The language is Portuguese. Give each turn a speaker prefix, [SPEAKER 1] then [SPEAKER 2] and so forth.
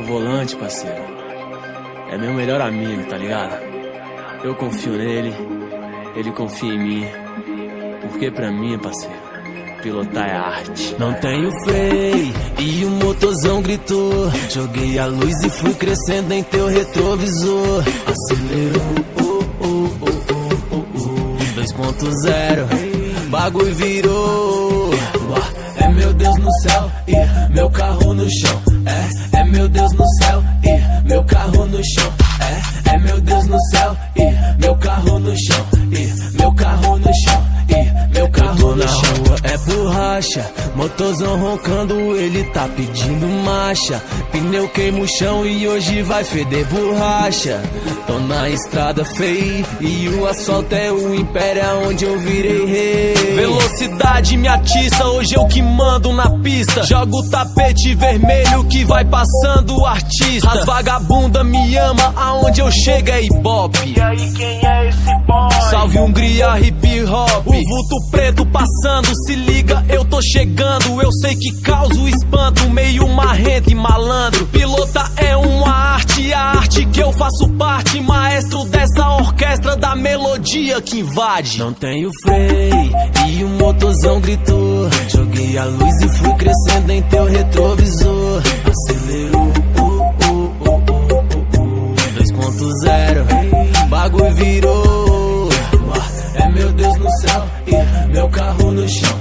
[SPEAKER 1] volante, parceiro, é meu melhor amigo, tá ligado? Eu confio nele, ele confia em mim, porque pra mim, parceiro, pilotar é arte. Não tenho freio e o motorzão gritou. Joguei a luz e fui crescendo em teu retrovisor. Acelerou, 2.0, bagulho virou. É meu Deus no céu e meu carro no chão. É meu Deus no céu e meu carro no chão. É meu Deus no céu e meu carro no chão. E meu carro no chão. E meu carro no chão. É borracha, motorzão roncando, ele tá pedindo marcha. Pneu queima o chão e hoje vai feder borracha. Tô na estrada feia e o asfalto é o império onde eu virei rei. Velocidade me atiça, hoje eu que mando na pista. Jogo o tapete vermelho que vai passando o artista. As vagabunda me ama, aonde eu chego é ibope.
[SPEAKER 2] E aí, quem é esse boy?
[SPEAKER 1] Salve Hungria, hip hop. O vulto preto passando, se liga, eu tô chegando. Eu sei que causo espanto, meio marrento e malandro. Pilota é uma arte, a arte que eu faço parte. Maestro dessa orquestra da melodia que invade. Não tenho freio e o motorzão gritou. Joguei a luz e fui crescendo em teu retrovisor. Acelerou, 2.0, bagulho virou. É meu Deus no céu e meu carro no chão.